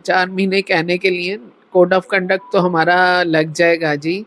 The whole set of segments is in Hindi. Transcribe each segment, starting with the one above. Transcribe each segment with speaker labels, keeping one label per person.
Speaker 1: 4 महीने कहने के लिए, कोड ऑफ कंडक्ट तो हमारा लग जाएगा जी,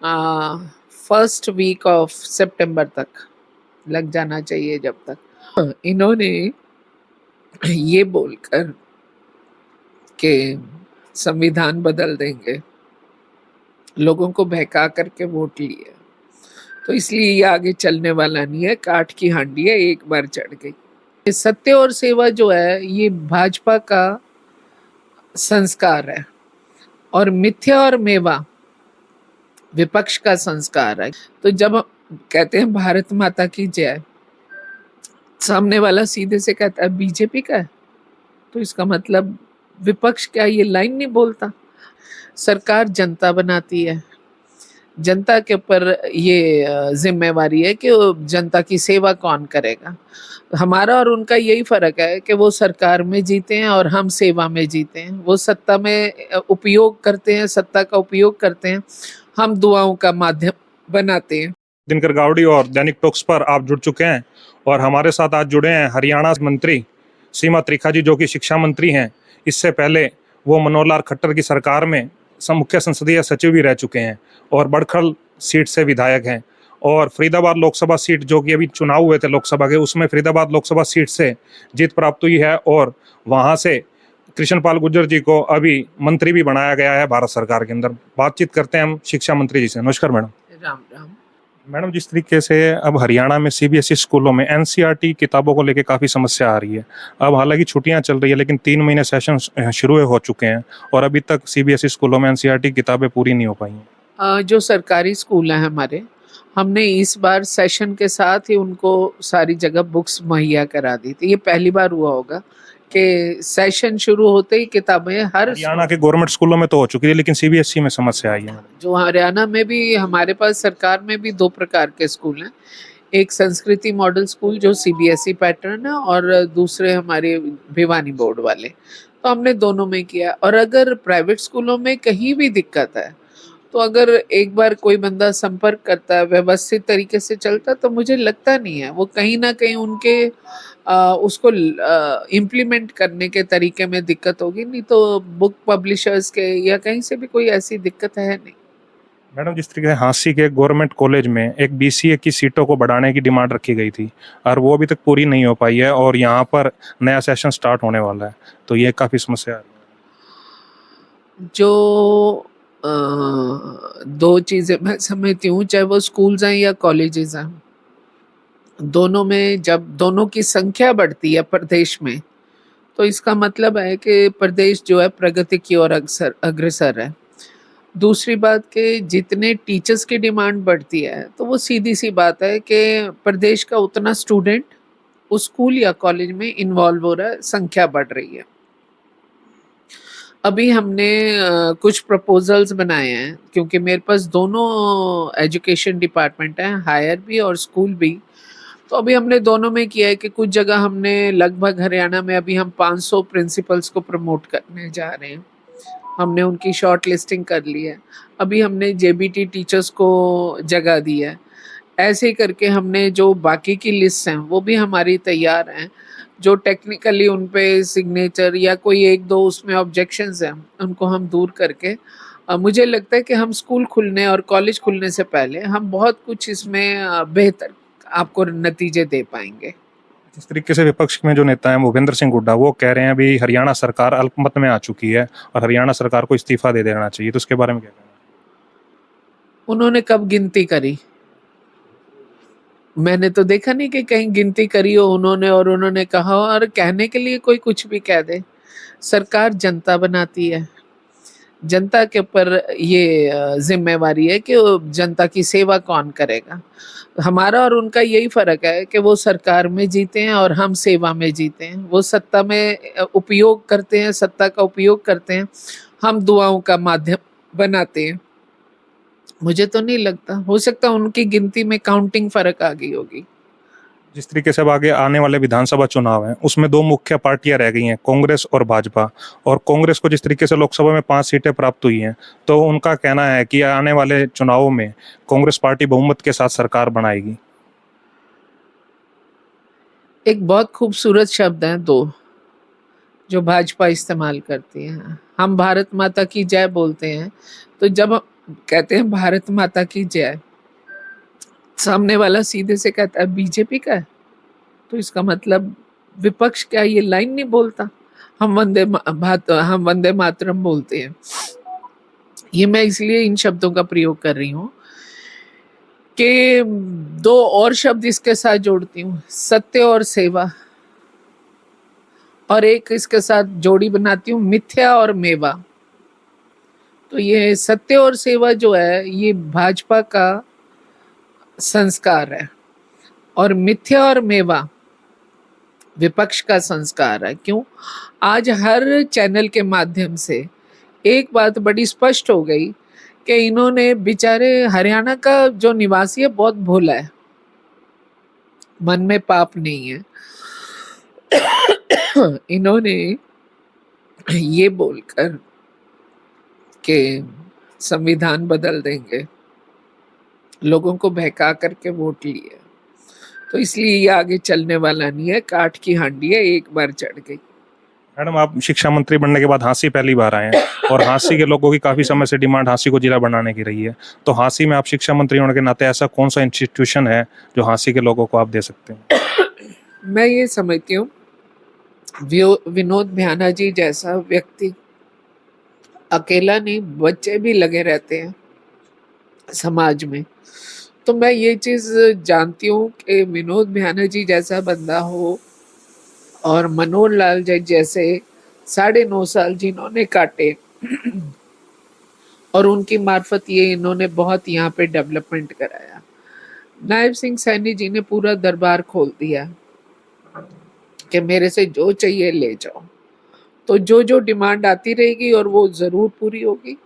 Speaker 1: फर्स्ट वीक ऑफ सितंबर तक लग जाना चाहिए। जब तक इन्होंने ये बोलकर कि संविधान बदल देंगे, लोगों को बहका करके वोट लिए, तो इसलिए ये आगे चलने वाला नहीं है। काठ की हांडी है, एक बार चढ़ गई। ये सत्य और सेवा जो है, ये भाजपा का संस्कार है, और मिथ्या और मेवा विपक्ष का संस्कार है। तो जब हम कहते हैं भारत माता की जय, सामने वाला सीधे से कहता है बीजेपी का है, तो इसका मतलब विपक्ष क्या ये लाइन नहीं बोलता? सरकार जनता बनाती है, जनता के ऊपर ये जिम्मेवारी है कि वो जनता की सेवा कौन करेगा। हमारा और उनका यही फर्क है कि वो सरकार में जीते हैं और हम सेवा में जीते हैं। वो सत्ता में उपयोग करते हैं, सत्ता का उपयोग करते हैं, हम दुआओं का माध्यम बनाते हैं।
Speaker 2: दिनकर गावड़ी और दैनिक टॉक्स पर आप जुड़ चुके हैं, और हमारे साथ आज जुड़े हैं हरियाणा मंत्री सीमा त्रिखा जी, जो कि शिक्षा मंत्री हैं। इससे पहले वो मनोहर लाल खट्टर की सरकार में मुख्य संसदीय सचिव भी रह चुके हैं, और बड़खल सीट से विधायक हैं। और फरीदाबाद लोकसभा सीट, जो कि अभी चुनाव हुए थे लोकसभा के, उसमें फरीदाबाद लोकसभा सीट से जीत प्राप्त हुई है, और वहां से कृष्णपाल गुर्जर जी को अभी मंत्री भी बनाया गया है भारत सरकार के अंदर। बातचीत करते हैं हम शिक्षा मंत्री जी से। नमस्कार मैडम।
Speaker 1: राम राम।
Speaker 2: मैडम, जिस तरीके से अब हरियाणा में सीबीएसई स्कूलों में एनसीईआरटी किताबों को लेकर काफ़ी समस्या आ रही है। अब हालांकि छुट्टियां चल रही है, लेकिन 3 महीने सेशन शुरू हो चुके हैं और अभी तक सीबीएसई स्कूलों में एनसीईआरटी किताबें पूरी नहीं हो पाई हैं।
Speaker 1: जो सरकारी स्कूल हैं हमारे, हमने इस बार सेशन के साथ ही उनको सारी जगह बुक्स मुहैया करा दी थी। ये पहली बार हुआ होगा कि सेशन शुरू होते ही किताबें हर
Speaker 2: हरियाणा के गवर्नमेंट स्कूलों में तो हो चुकी है, लेकिन सीबीएसई में समस्या आई है।
Speaker 1: जो हरियाणा में भी, हमारे पास सरकार में भी 2 प्रकार के स्कूल हैं। एक संस्कृति मॉडल स्कूल जो सीबीएसई पैटर्न है, और दूसरे हमारे भिवानी बोर्ड वाले। तो हमने दोनों में किया। और अगर प्राइवेट स्कूलों में कहीं भी दिक्कत है, तो अगर एक बार कोई बंदा संपर्क करता है, व्यवस्थित तरीके से चलता, तो मुझे लगता नहीं है वो कहीं ना कहीं उनके उसको इम्प्लीमेंट करने के तरीके में दिक्कत होगी। नहीं तो बुक पब्लिशर्स के या कहीं से भी कोई ऐसी दिक्कत है नहीं।
Speaker 2: मैडम, जिस तरीके से हांसी के गवर्नमेंट कॉलेज में एक बीसीए की सीटों को बढ़ाने की डिमांड रखी गई थी, और वो अभी तक पूरी नहीं हो पाई है, और यहाँ पर नया सेशन स्टार्ट होने वाला है, तो ये काफ़ी समस्या आ रही है।
Speaker 1: जो 2 चीज़ें मैं समझती हूँ, चाहे वो स्कूल्स हैं या कॉलेजेस हैं, दोनों में जब दोनों की संख्या बढ़ती है प्रदेश में, तो इसका मतलब है कि प्रदेश जो है प्रगति की ओर अग्रसर है। दूसरी बात कि जितने टीचर्स की डिमांड बढ़ती है, तो वो सीधी सी बात है कि प्रदेश का उतना स्टूडेंट उस स्कूल या कॉलेज में इन्वॉल्व हो रहा है, संख्या बढ़ रही है। अभी हमने कुछ प्रपोजल्स बनाए हैं, क्योंकि मेरे पास दोनों एजुकेशन डिपार्टमेंट हैं, हायर भी और स्कूल भी। तो अभी हमने दोनों में किया है कि कुछ जगह हमने लगभग हरियाणा में अभी हम 500 प्रिंसिपल्स को प्रमोट करने जा रहे हैं। हमने उनकी शॉर्ट लिस्टिंग कर ली है। अभी हमने जेबीटी टीचर्स को जगह दी है। ऐसे ही करके हमने जो बाकी की लिस्ट हैं वो भी हमारी तैयार हैं। जो टेक्निकली उन पे सिग्नेचर या कोई 1-2 उसमें ऑब्जेक्शंस हैं, उनको हम दूर करके मुझे लगता है कि हम स्कूल खुलने और कॉलेज खुलने से पहले हम बहुत कुछ इसमें बेहतर आपको नतीजे दे पाएंगे।
Speaker 2: जिस तरीके से विपक्ष में जो नेता हैं भूपेंद्र सिंह हुड्डा, वो कह रहे हैं अभी हरियाणा सरकार अल्पमत में आ चुकी है और हरियाणा सरकार को इस्तीफा दे देना चाहिए, तो उसके बारे में क्या कहना है?
Speaker 1: उन्होंने कब गिनती करी? मैंने तो देखा नहीं कि कहीं गिनती करी हो उन्होंने और उन्होंने कहा हो। और कहने के लिए कोई कुछ भी कह दे। सरकार जनता बनाती है, जनता के ऊपर ये जिम्मेवारी है कि वो जनता की सेवा कौन करेगा। हमारा और उनका यही फर्क है कि वो सरकार में जीते हैं और हम सेवा में जीते हैं। वो सत्ता में उपयोग करते हैं, सत्ता का उपयोग करते हैं, हम दुआओं का माध्यम बनाते हैं। मुझे तो नहीं लगता, हो सकता उनकी गिनती में काउंटिंग फर्क आ गई होगी।
Speaker 2: जिस तरीके से अब आगे आने वाले विधानसभा चुनाव हैं, उसमें 2 मुख्य पार्टियां रह गई हैं, कांग्रेस और भाजपा। और कांग्रेस को जिस तरीके से लोकसभा में 5 सीटें प्राप्त हुई हैं, तो उनका कहना है कि आने वाले चुनावों में कांग्रेस पार्टी बहुमत के साथ सरकार बनाएगी।
Speaker 1: एक बहुत खूबसूरत शब्द है 2। जो भाजपा इस्तेमाल करती है। हम भारत माता की जय बोलते हैं, तो जब हम कहते हैं भारत माता की जय, सामने वाला सीधे से कहता है बीजेपी का है, तो इसका मतलब विपक्ष क्या ये लाइन नहीं बोलता? हम वंदे मातरम बोलते हैं। ये मैं इसलिए इन शब्दों का प्रयोग कर रही हूँ कि दो और शब्द इसके साथ जोड़ती हूँ, सत्य और सेवा, और एक इसके साथ जोड़ी बनाती हूँ, मिथ्या और मेवा। तो ये सत्य और सेवा जो है ये भाजपा का संस्कार है, और मिथ्या और मेवा विपक्ष का संस्कार है। क्यों? आज हर चैनल के माध्यम से एक बात बड़ी स्पष्ट हो गई कि इन्होंने, बेचारे हरियाणा का जो निवासी है बहुत भोला है, मन में पाप नहीं है। इन्होंने ये बोलकर कि संविधान बदल देंगे, लोगों को बहका करके वोट लिए, तो इसलिए ये आगे चलने वाला नहीं है, काठ की हांडी है, एक बार चढ़ गई।
Speaker 2: मैडम, आप शिक्षा मंत्री बनने के बाद हांसी पहली बार आए हैं और हांसी के लोगों की काफी समय से डिमांड हांसी को जिला बनाने की रही है, तो हांसी में आप शिक्षा मंत्री होने के नाते ऐसा कौन सा इंस्टीट्यूशन है जो हांसी के लोगों को आप दे सकते हैं?
Speaker 1: मैं ये समझती हूँ विनोद भ्याना जी जैसा व्यक्ति अकेला नहीं, बच्चे भी लगे रहते हैं समाज में, तो मैं ये चीज जानती हूँ कि विनोद भ्याना जी जैसा बंदा हो, और मनोहर लाल जी जैसे 9.5 साल जिन्होंने काटे और उनकी मार्फत ये इन्होंने बहुत यहाँ पे डेवलपमेंट कराया। नायब सिंह सैनी जी ने पूरा दरबार खोल दिया कि मेरे से जो चाहिए ले जाओ, तो जो जो डिमांड आती रहेगी और वो जरूर पूरी होगी,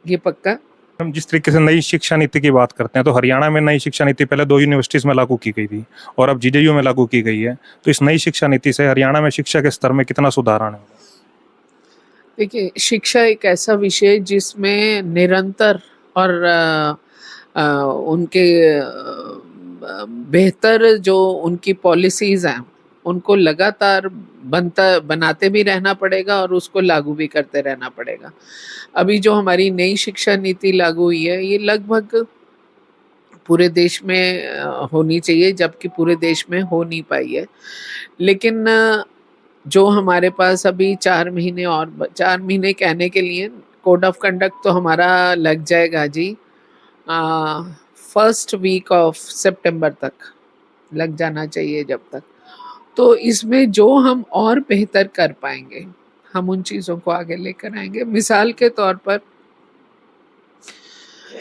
Speaker 1: ये पक्का।
Speaker 2: हम जिस तरीके से नई शिक्षा नीति की बात करते हैं, तो हरियाणा में नई शिक्षा नीति पहले 2 यूनिवर्सिटीज में लागू की गई थी और अब जीजेयू में लागू की गई है, तो इस नई शिक्षा नीति से हरियाणा में शिक्षा के स्तर में कितना सुधार आने वाला है?
Speaker 1: देखिए, शिक्षा एक ऐसा विषय जिसमें निरंतर और उनके बेहतर जो उनकी पॉलिसीज हैं उनको लगातार बनाते भी रहना पड़ेगा और उसको लागू भी करते रहना पड़ेगा। अभी जो हमारी नई शिक्षा नीति लागू हुई है ये लगभग पूरे देश में होनी चाहिए, जबकि पूरे देश में हो नहीं पाई है। लेकिन जो हमारे पास अभी 4 महीने और 4 महीने कहने के लिए कोड ऑफ कंडक्ट तो हमारा लग जाएगा जी, फर्स्ट वीक ऑफ सितंबर तक लग जाना चाहिए जब तक। तो इसमें जो हम और बेहतर कर पाएंगे हम उन चीज़ों को आगे लेकर आएंगे। मिसाल के तौर पर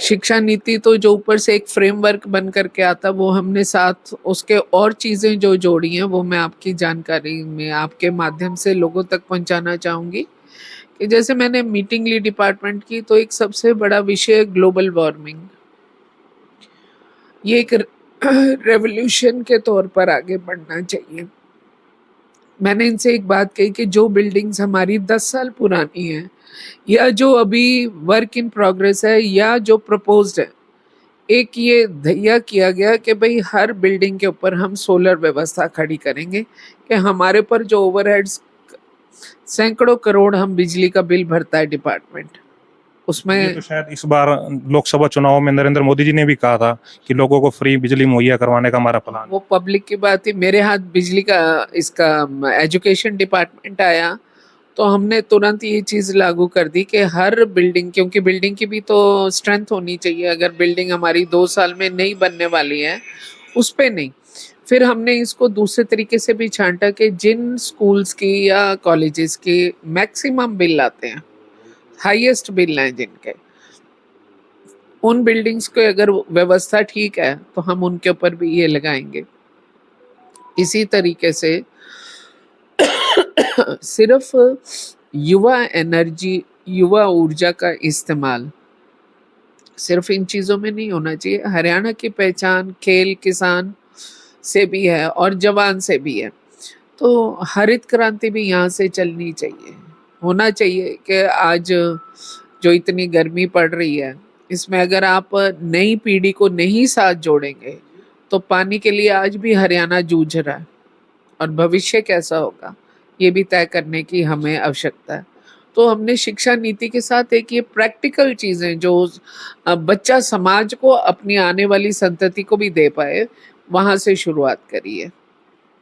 Speaker 1: शिक्षा नीति तो जो ऊपर से एक फ्रेमवर्क बन करके आता, वो हमने साथ उसके और चीज़ें जो जोड़ी हैं वो मैं आपकी जानकारी में आपके माध्यम से लोगों तक पहुंचाना चाहूँगी कि जैसे मैंने मीटिंग ली डिपार्टमेंट की, तो एक सबसे बड़ा विषय ग्लोबल वार्मिंग, ये एक रेवोल्यूशन के तौर पर आगे बढ़ना चाहिए। मैंने इनसे एक बात कही कि जो बिल्डिंग्स हमारी 10 साल पुरानी है या जो अभी वर्क इन प्रोग्रेस है या जो प्रपोज्ड है, एक ये धैया किया गया कि भाई हर बिल्डिंग के ऊपर हम सोलर व्यवस्था खड़ी करेंगे कि हमारे पर जो ओवरहेड्स सैकड़ों करोड़ हम बिजली का बिल भरता है डिपार्टमेंट,
Speaker 2: ये
Speaker 1: उसमें
Speaker 2: तो शायद इस बार लोकसभा चुनाव में नरेंद्र मोदी जी ने भी कहा था कि लोगों को फ्री बिजली मुहैया करवाने का हमारा प्लान है।
Speaker 1: वो पब्लिक की बात है। मेरे हाथ बिजली का इसका एजुकेशन डिपार्टमेंट आया तो हमने तुरंत ये चीज़ लागू कर दी कि हर बिल्डिंग, क्योंकि बिल्डिंग की भी तो स्ट्रेंथ होनी चाहिए, अगर बिल्डिंग हमारी 2 साल में नहीं बनने वाली है उस पे नहीं। फिर हमने इसको दूसरे तरीके से भी छांटा कि जिन स्कूल्स की या कॉलेजेस की मैक्सिमम बिल आते हैं, हाईएस्ट बिल हैं जिनके, उन बिल्डिंग्स को अगर व्यवस्था ठीक है तो हम उनके ऊपर भी ये लगाएंगे। इसी तरीके से सिर्फ युवा एनर्जी, युवा ऊर्जा का इस्तेमाल सिर्फ इन चीज़ों में नहीं होना चाहिए। हरियाणा की पहचान खेल किसान से भी है और जवान से भी है, तो हरित क्रांति भी यहाँ से चलनी चाहिए। होना चाहिए कि आज जो इतनी गर्मी पड़ रही है इसमें अगर आप नई पीढ़ी को नहीं साथ जोड़ेंगे तो पानी के लिए आज भी हरियाणा जूझ रहा है, और भविष्य कैसा होगा ये भी तय करने की हमें आवश्यकता है। तो हमने शिक्षा नीति के साथ एक ये प्रैक्टिकल चीज़ें जो बच्चा समाज को अपनी आने वाली संतति को भी दे पाए, वहाँ से शुरुआत करी है।